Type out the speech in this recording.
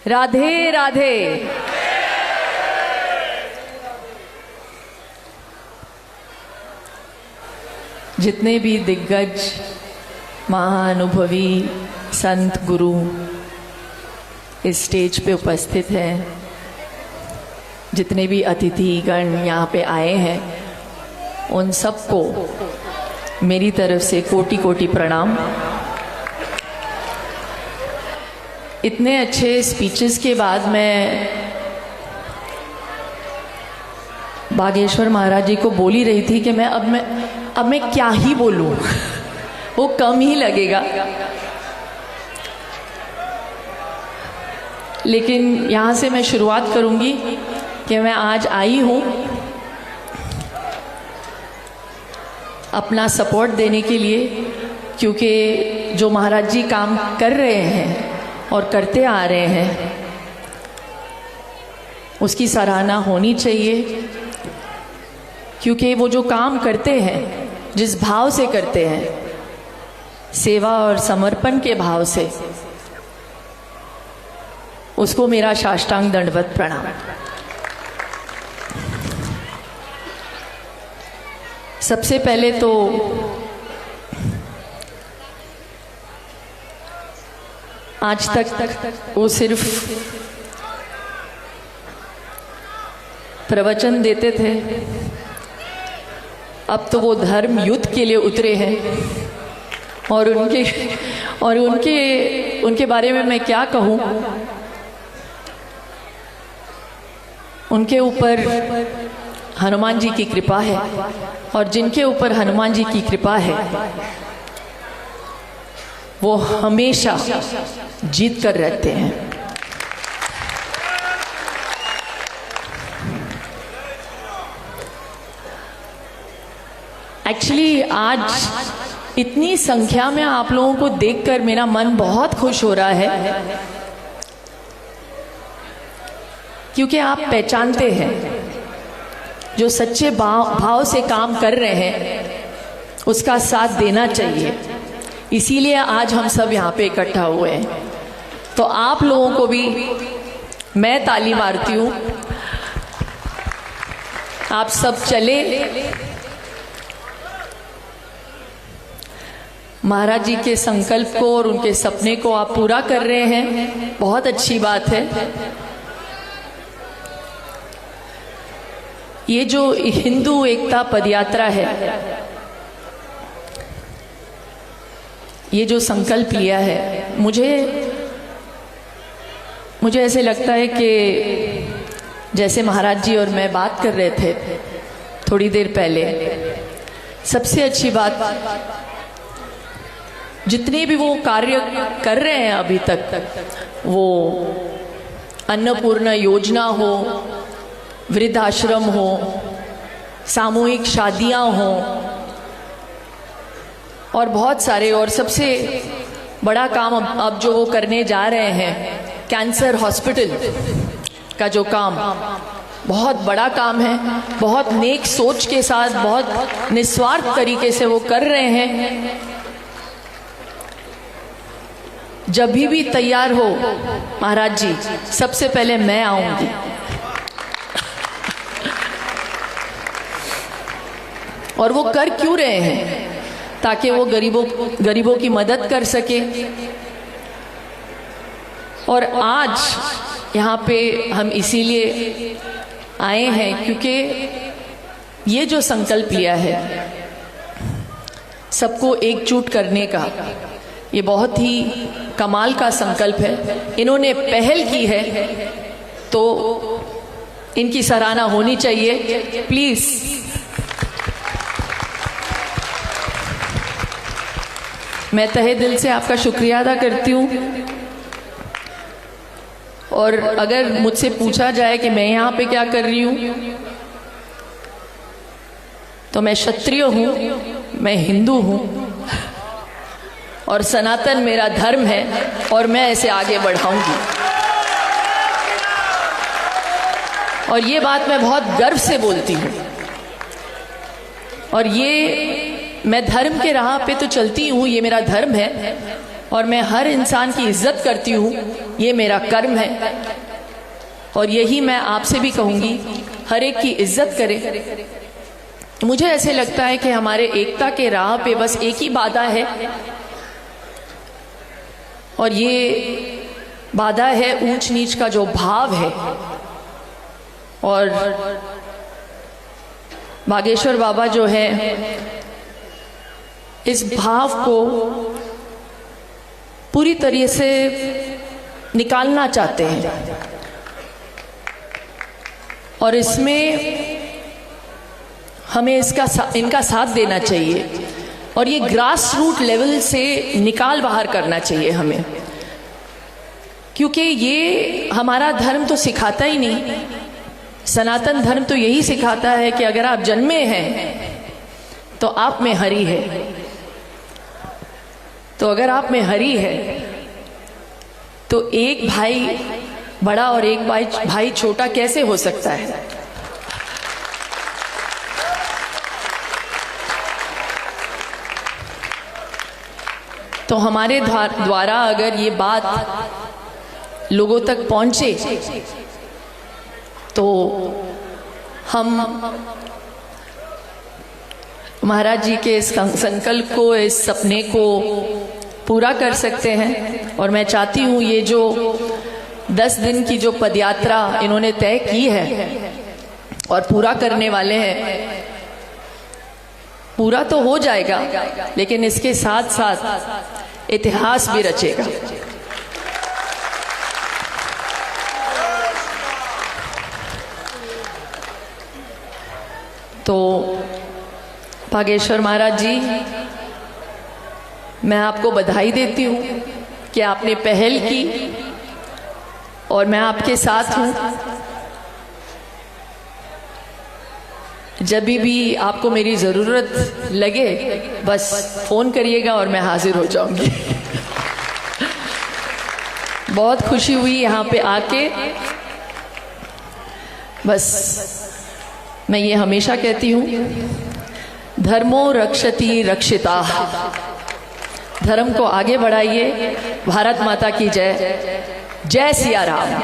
राधे राधे। जितने भी दिग्गज महाअनुभवी संत गुरु इस स्टेज पे उपस्थित हैं, जितने भी अतिथिगण यहाँ पे आए हैं, उन सबको मेरी तरफ से कोटि कोटि प्रणाम। इतने अच्छे स्पीचेस के बाद मैं बागेश्वर महाराज जी को बोल ही रही थी कि अब मैं क्या ही बोलूं, वो कम ही लगेगा। लेकिन यहाँ से मैं शुरुआत करूंगी कि मैं आज आई हूँ अपना सपोर्ट देने के लिए, क्योंकि जो महाराज जी काम कर रहे हैं और करते आ रहे हैं उसकी सराहना होनी चाहिए। क्योंकि वो जो काम करते हैं, जिस भाव से करते हैं, सेवा और समर्पण के भाव से, उसको मेरा साष्टांग दंडवत प्रणाम। सबसे पहले तो आज तक वो सिर्फ प्रवचन देते थे, अब तो वो धर्म युद्ध के लिए उतरे हैं। और उनके बारे में मैं क्या कहूँ। उनके ऊपर हनुमान जी की कृपा है, और जिनके ऊपर हनुमान जी की कृपा है वो हमेशा जीत कर रहते हैं। एक्चुअली आज इतनी संख्या में आप लोगों को देखकर मेरा मन बहुत खुश हो रहा है, क्योंकि आप पहचानते हैं जो सच्चे भाव से काम कर रहे हैं उसका साथ देना चाहिए। इसीलिए आज हम सब यहाँ पे इकट्ठा हुए हैं। तो आप लोगों को भी मैं ताली मारती हूँ। आप सब चले, महाराज जी के संकल्प को और उनके सपने को आप पूरा कर रहे हैं, बहुत अच्छी बात है। ये जो हिंदू एकता पदयात्रा है, ये जो संकल्प लिया है, मुझे ऐसे लगता है कि जैसे महाराज जी और मैं बात कर रहे थे थोड़ी देर पहले, सबसे अच्छी बात, जितने भी वो कार्य कर रहे हैं अभी तक, वो अन्नपूर्णा योजना हो, वृद्धाश्रम हो, सामूहिक शादियां हो, और बहुत सारे, और सबसे बड़ा काम अब जो वो करने जा रहे हैं, कैंसर हॉस्पिटल का जो काम, बहुत बड़ा काम है। बहुत नेक सोच के साथ, बहुत निस्वार्थ तरीके से वो कर रहे हैं। जब भी तैयार हो महाराज जी, सबसे पहले मैं आऊंगी। और वो कर क्यों रहे हैं? ताकि वो गरीबों की मदद कर सके। और आज यहाँ पे हम इसीलिए आए हैं क्योंकि ये जो संकल्प लिया है सबको एकजुट करने का, ये बहुत ही कमाल का संकल्प है। इन्होंने पहल की है तो इनकी सराहना होनी चाहिए। प्लीज मैं तहे दिल से आपका शुक्रिया अदा करती हूँ। और अगर मुझसे पूछा जाए कि मैं यहाँ पे क्या कर रही हूँ, तो मैं क्षत्रिय हूँ, मैं हिंदू हूँ, और सनातन मेरा धर्म है, और मैं इसे आगे बढ़ाऊंगी। और ये बात मैं बहुत गर्व से बोलती हूँ। और ये मैं धर्म के राह पे तो चलती हूँ, ये मेरा धर्म है, और मैं हर इंसान की इज्जत करती हूँ, ये मेरा कर्म है। और यही मैं आपसे भी कहूँगी, हर एक की इज्जत करें। मुझे ऐसे लगता है कि हमारे एकता के राह पे बस एक ही बाधा है, और ये बाधा है ऊंच नीच का जो भाव है। और बागेश्वर बाबा जो है इस भाव को पूरी तरीके से निकालना चाहते हैं, और इसमें हमें इनका साथ देना चाहिए, और ये ग्रास रूट लेवल से निकाल बाहर करना चाहिए हमें, क्योंकि ये हमारा धर्म तो सिखाता ही नहीं। सनातन धर्म तो यही सिखाता है कि अगर आप जन्मे हैं तो आप में हरि है, तो अगर आप में हरि है तो एक भाई बड़ा और एक भाई छोटा कैसे हो सकता है? तो हमारे द्वारा अगर ये बात लोगों तक पहुंचे तो हम महाराज जी के इस संकल्प को, इस सपने को पूरा कर सकते हैं। और मैं चाहती हूँ ये जो 10 दिन की जो पदयात्रा इन्होंने तय की है और पूरा करने वाले हैं, पूरा तो हो जाएगा, लेकिन इसके साथ साथ इतिहास भी रचेगा। तो बागेश्वर महाराज जी, मैं आपको बधाई देती हूँ कि आपने पहल की, और मैं आपके साथ हूँ। जब भी आपको मेरी ज़रूरत लगे बस फ़ोन करिएगा और मैं हाजिर हो जाऊंगी। बहुत खुशी हुई यहाँ पे आके। बस मैं ये हमेशा कहती हूँ, धर्मो रक्षति रक्षिता। धर्म को आगे बढ़ाइए। भारत माता की जय। जय सिया राम।